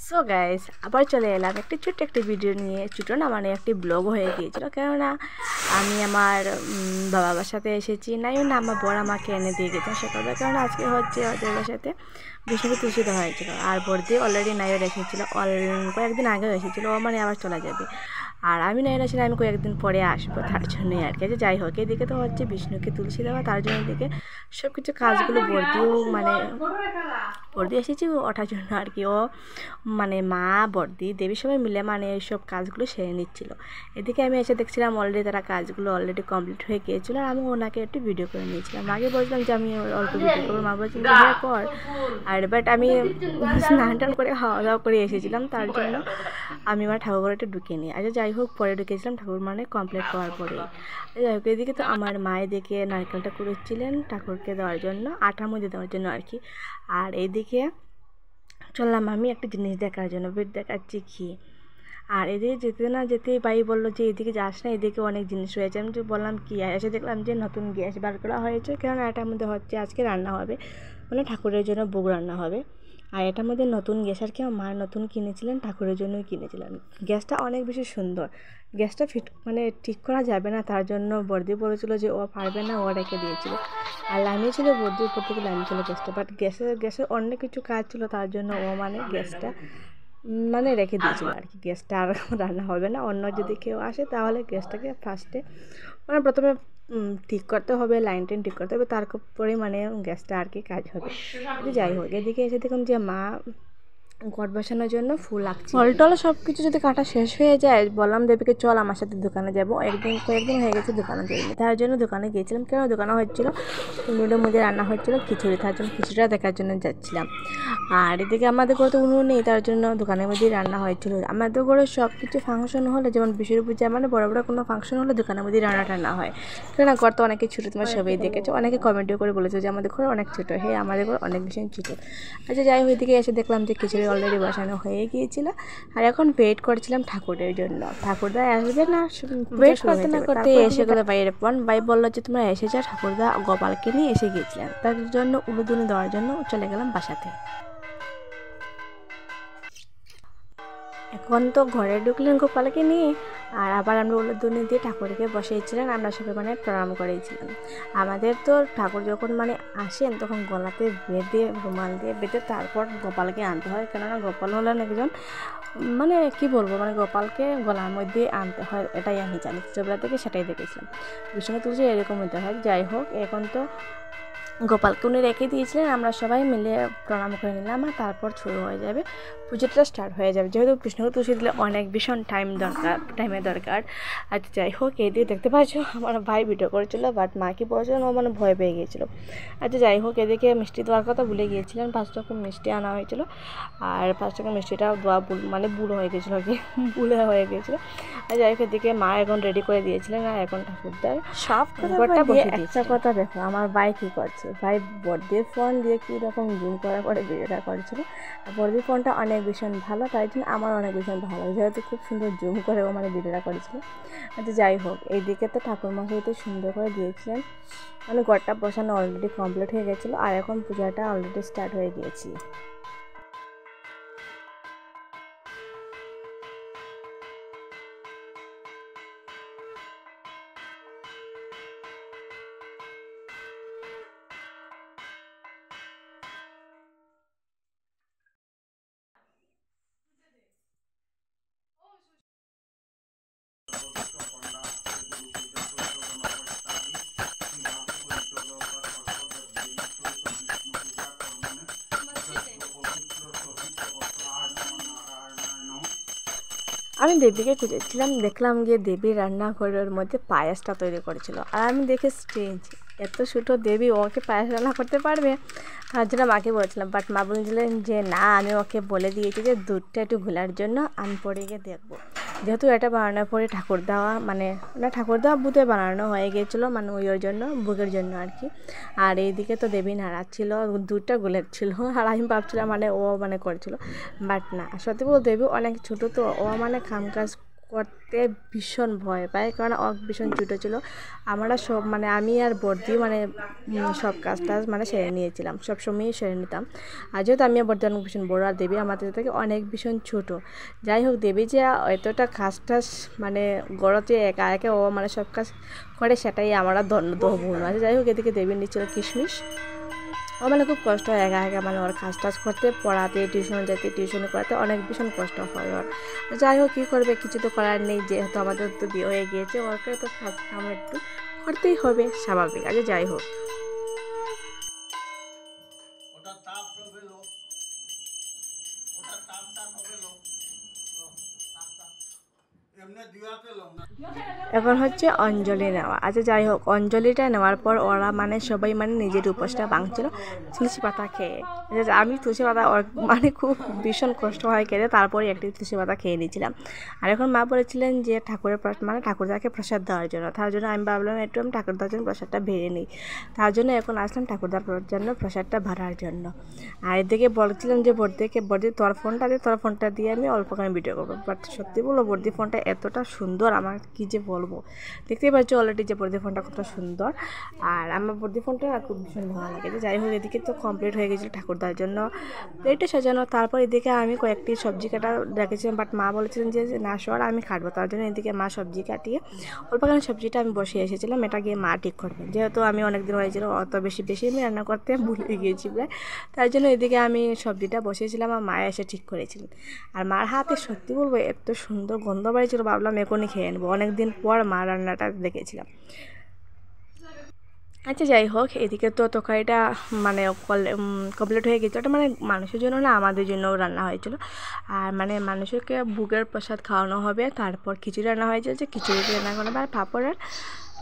So guys আবার চলে এলাম একটি ছোট্ট একটি ভিডিও নিয়ে। ছোটো না মানে একটি ব্লগ হয়ে গিয়েছিল, কেননা আমি আমার বাবার সাথে এসেছি, নাইও না আমার বড় আমাকে এনে দিয়ে গেছে সকালবেলা, কারণ আজকে হচ্ছে ওদের বাসাতে বিষ্ণু তুলসী দেওয়া হয়েছিল। আর বর্দি অলরেডি নাইও এসেছিলো, কয়েকদিন আগেও এসেছিলো, ও মানে আবার চলে যাবে। আর আমি নাইরা ছিল, আমি কয়েকদিন পরে আসবো, তার জন্যই আর কি। যাই হোক, এদিকে তো হচ্ছে বিষ্ণুকে তুলসী দেওয়া, তার জন্য এদিকে সব কিছু কাজগুলো বর্দিও মানে বর্দি এসেছি ওঠার জন্য আর কি। ও মানে মা বর্দি দেবী সবাই মিলে মানে এইসব কাজগুলো সেরে নিচ্ছিল। এদিকে আমি এসে দেখছিলাম অলরেডি তারা কাজগুলো অলরেডি কমপ্লিট হয়ে গিয়েছিলো। আর আমি ওনাকে একটু ভিডিও করে নিয়েছিলাম। আগে বলছিলাম যে আমি অল্প ভিডিও করবো, মা বলছিলাম যে হ্যাঁ কর। আর বাট আমি স্নান টান করে খাওয়া দাওয়া করে এসেছিলাম, তার জন্য আমি আমার ঠাকুর একটু ঢুকিয়ে নিই। আচ্ছা যাই হোক, পরে ঢুকিয়েছিলাম ঠাকুর মানে কমপ্লিট করার পরেই। যাই হোক, এদিকে তো আমার মায়ের দিকে নারকেলটা কুড়োচ্ছিলেন ঠাকুরকে দেওয়ার জন্য, আটার মধ্যে দেওয়ার জন্য আর কি। আর এইদিকে চললাম আমি একটা জিনিস দেখার জন্য, বেড দেখাচ্ছি কি। আর এদিকে যেতে না যেতেই ভাই বললো যে এদিকে যাস না, এদিকে অনেক জিনিস রয়েছে। আমি যে বললাম কি, এসে দেখলাম যে নতুন গ্যাস বার করা হয়েছে, কারণ এটার মধ্যে হচ্ছে আজকে রান্না হবে, মানে ঠাকুরের জন্য ভোগ রান্না হবে। আর এটার মধ্যে নতুন গ্যাস আর কি আমার মা নতুন কিনেছিলেন, ঠাকুরের জন্যই কিনেছিলেন। গ্যাসটা অনেক বেশি সুন্দর। গ্যাসটা ফিট মানে ঠিক করা যাবে না, তার জন্য বর্দি বলেছিল যে ও পারবে না, ও রেখে দিয়েছিল। আর লাইনে ছিল বর্দির উপর থেকে লাইন ছিল গ্যাসটা, বাট গ্যাসের অন্য কিছু কাজ ছিল, তার জন্য ও মানে গ্যাসটা মানে রেখে দিয়েছিল আর কি। গ্যাসটা আর রান্না হবে না, অন্য যদি কেউ আসে তাহলে গ্যাসটাকে ফার্স্টে মানে প্রথমে ঠিক করতে হবে, লাইন টেন ঠিক করতে হবে, তারপরে মানে গ্যাসটা আর কি কাজ হবে। যাই হোক, এদিকে এসে দেখুন যে মা ঘট বসানোর জন্য ফুল আঁকছে। ফল টল সব কিছু যদি কাটা শেষ হয়ে যায়, বললাম দেবীকে চল আমার সাথে দোকানে যাবো। কয়েকদিন হয়ে গেছে দোকানে যাইনি, তার জন্য দোকানে গিয়েছিলাম। কেন দোকানে হচ্ছিলো উনুনের মধ্যে রান্না হচ্ছিলো খিচুড়ি, তার জন্য খিচুড়িটা দেখার জন্য যাচ্ছিলাম। আর এদিকে আমাদের ঘরে তো উনুন নেই, তার জন্য দোকানের মধ্যেই রান্না হয়েছিল। আমাদের ঘরে সব কিছু ফাংশন হলে, যেমন বিশের পূজা মানে বড় বড় কোনো ফাংশন হলে দোকানের মধ্যেই রান্না টান্না হয়, কেননা ঘর তো অনেকে ছোটো, তোমার সবাই দেখেছো, অনেকে কমেন্টও করে বলেছে যে আমাদের ঘরে অনেক ছোটো। হ্যাঁ, আমাদের ঘর অনেক বেশি ছোটো। আচ্ছা যাই হোক, এদিকে এসে দেখলাম যে খিচুড়ি অলরেডি বসানো হয়ে গিয়েছিল। আর এখন ওয়েট করছিলাম ঠাকুরের জন্য, ঠাকুরদা আসবে না, ওয়েট করতে না করতে এসে গেলো বাইরের পর। ভাই বললো যে তোমরা এসে যাও, ঠাকুরদা গোপালকে নিয়ে এসে গিয়েছিলেন, তার জন্য উলুদুনি দেওয়ার জন্য চলে গেলাম বাসাতে। এখন তো ঘরে ঢুকলেন গোপালকে নিয়ে, আর আবার আমরা উলুদুনি দিয়ে ঠাকুরকে বসিয়েছিলেন, আমরা সবাই মানে প্রণাম করেছিলাম। আমাদের তো ঠাকুর যখন মানে আসেন তখন গলাতে বেঁধে, রুমাল দিয়ে বেঁধে তারপর গোপালকে আনতে হয়, কেননা গোপাল হলেন একজন মানে কি বলবো, মানে গোপালকে গলার মধ্যে আনতে হয়, এটাই আমি জানি, ছোটবেলা থেকে সেটাই দেখেছিলাম। বিষ্ণু তুলসী এরকম হতে হয়। যাই হোক, এখন তো গোপালকে উনি রেখে দিয়েছিলেন, আমরা সবাই মিলে প্রণাম করে নিলাম। আর তারপর শুরু হয়ে যাবে, পুজোটা স্টার্ট হয়ে যাবে, যেহেতু কৃষ্ণকে তুলসী দিলে অনেক ভীষণ টাইমের দরকার। আচ্ছা যাই হোক, এই দিয়ে দেখতে পাচ্ছ আমার ভাই ভিডিও করেছিল, বাট মা কি বলেছিলেন ও মানে ভয় পেয়ে গিয়েছিলো। আচ্ছা যাই হোক, এদিকে মিষ্টি দেওয়ার কথা ভুলে গিয়েছিলেন, 5 রকম মিষ্টি আনা হয়েছিল। আর 5 রকম মিষ্টিটা দেওয়া মানে ভুল হয়ে গেছিলো আর কি, ভুলে হয়ে গিয়েছিলো। আর যাই হোক, এদিকে মা এখন রেডি করে দিয়েছিলেন, আর এখন ঠাকুরদার সব কথা বসে একটা কথা দেখো আমার ভাই কী করছে। ভাই বর্দির ফোন দিয়ে কীরকম জুম করার পরে ভিডিওটা করেছিল। আর বর্দির ফোনটা অনেক ভীষণ ভালো, তাই জন্য আমার অনেক ভীষণ ভালো, যেহেতু খুব সুন্দর জুম করে ও মানে ভিডিওটা করেছিল। আচ্ছা যাই হোক, এইদিকে তো ঠাকুরমশাই তো সুন্দর করে দিয়েছিলেন, মানে ঘরটা বসানো অলরেডি কমপ্লিট হয়ে গেছিলো। আর এখন পূজাটা অলরেডি স্টার্ট হয়ে গিয়েছি। আমি দেবীকে খুঁজেছিলাম, দেখলাম গিয়ে দেবী রান্নাঘরের মধ্যে পায়েসটা তৈরি করেছিল। আর আমি দেখে স্ট্রেঞ্জ, এত ছোটো দেবী ওকে পায়েস রান্না করতে পারবে, তার জন্য মাকে বলেছিলাম। বাট মা বলেছিলেন যে না, আমি ওকে বলে দিয়েছি যে দুধটা একটু ঘোলার জন্য, আমি পরে গিয়ে দেখবো। যেহেতু এটা বানানোর পরে ঠাকুর দেওয়া মানে না, ঠাকুর দেওয়া বুধে বানানো হয়ে গিয়েছিলো, মানে ওইর জন্য ভোগের জন্য আর কি। আর এইদিকে তো দেবী নাড়াচ্ছিল, দুধটা গুলেছিল। আর আমি ভাবছিলাম মানে ও মানে করেছিল, বাট না, সত্যি বলতে দেবী অনেক ছোটো তো, ও মানে কাজ করতে ভীষণ ভয় পায়, কারণ ভীষণ ছোটো ছিল। আমরা সব মানে আমি আর বর্দি মানে সব কাজ টাজ মানে সেরে নিয়েছিলাম, সবসময়ই সেরে নিতাম। আর যেহেতু আমি আর বর্দি অনেক ভীষণ বড়ো আর দেবী আমাদের থেকে অনেক ভীষণ ছোটো, যাই হোক দেবী যে এতটা কাজ টাজ মানে গড়তে একা একা ও মানে সব কাজ করে সেটাই আমরা ভুল আছে। যাই হোক এদিকে দেবী নিচ্ছিল কিশমিশ। ও মানে খুব কষ্ট হয় একা একা মানে ওর কাজ টাজ করতে, পড়াতে, টিউশন যেতে, টিউশন করাতে অনেক ভীষণ কষ্ট হয় ওর। যাই হোক কী করবে, কিছু তো করার নেই, যেহেতু আমাদের তো বিয়ে হয়ে গিয়েছে, ওকে তো কাজ কাম একটু করতেই হবে, স্বাভাবিক আছে। যাই হোক এখন হচ্ছে অঞ্জলি নেওয়া। আচ্ছা যাই হোক অঞ্জলিটা নেওয়ার পর ওরা মানে সবাই মানে নিজের উপোসটা ভাঙছিল তুলসী পাতা খেয়ে। আমি তুলসী পাতা মানে খুব ভীষণ কষ্ট হয় খেতে, তারপরে একটি তুলসী পাতা খেয়ে নিয়েছিলাম। আর এখন মা বলেছিলেন যে ঠাকুরের মানে ঠাকুরদাকে প্রসাদ দেওয়ার জন্য, তার জন্য আমি ভাবলাম একটু আমি ঠাকুরদার জন্য প্রসাদটা ভেঙে নিই। তার জন্য এখন আসলাম ঠাকুরদার জন্য প্রসাদটা ভরার জন্য। আর এদিকে বলছিলাম যে বর্দি তোর ফোনটা দিয়ে আমি অল্পখানি ভিডিও করবো। বাট সত্যি বলো বর্দি ফোনটা এতটা সুন্দর, আমার কী যে বলবো, দেখতেই পাচ্ছ অলরেডি যে বর্দি ফোনটা কত সুন্দর। আর আমার বর্দি ফোনটা খুব ভীষণ ভালো লাগে। যাই হোক এদিকে তো কমপ্লিট হয়ে গেছিলো ঠাকুরদার জন্য প্লেটে সাজানো। তারপর এদিকে আমি কয়েকটি সবজি কাটা রেখেছিলাম, বাট মা বলেছিলেন যে না সর আমি কাটবো, তার জন্য এদিকে মা সবজি কাটিয়ে অল্পখানি সবজিটা আমি বসিয়ে এসেছিলাম, এটা গিয়ে মা ঠিক করবে। যেহেতু আমি অনেকদিন হয়েছিল অত বেশি আমি রান্না করতে ভুলে গিয়েছি প্রায়, তার জন্য এদিকে আমি সবজিটা বসিয়েছিলাম আর মা এসে ঠিক করেছিলেন। আর মার হাতে সত্যি বলবো এত সুন্দর গন্ধ বাড়িয়েছিল, ভাবলাম এখনই খেয়ে নেবো, অনেকদিন পর মা রান্নাটা দেখেছিলাম। আচ্ছা যাই হোক এদিকে তো তরকারিটা মানে কমপ্লিট হয়ে গেছিলো, ওটা মানে মানুষের জন্য না আমাদের জন্যও রান্না হয়েছিল। আর মানে মানুষকে ভোগের প্রসাদ খাওয়ানো হবে, তারপর খিচুড়ি রান্না হয়েছে, যে খিচুড়ি রান্না করা আর পাঁপড় আর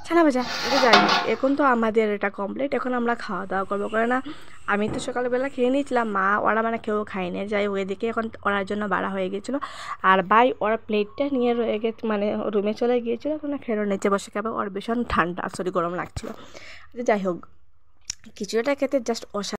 ছানা ভাজা। এটা যাই হোক এখন তো আমাদের এটা কমপ্লিট, এখন আমরা খাওয়া দাওয়া করবো, করে না আমি তো সকালবেলা খেয়ে নিয়েছিলাম, মা ওরা মানে কেউ খায়নি। যাই হোক এদিকে এখন ওরার জন্য বাড়া হয়ে গেছিলো, আর ভাই ওরা প্লেটটা নিয়ে রয়ে গেছে মানে রুমে চলে গিয়েছিলো, ওখানে খেলো নিচে বসে খাবে, ওর ভীষণ ঠান্ডা গরম লাগছিলো। যাই হোক খিচুড়িটা খেতে জাস্ট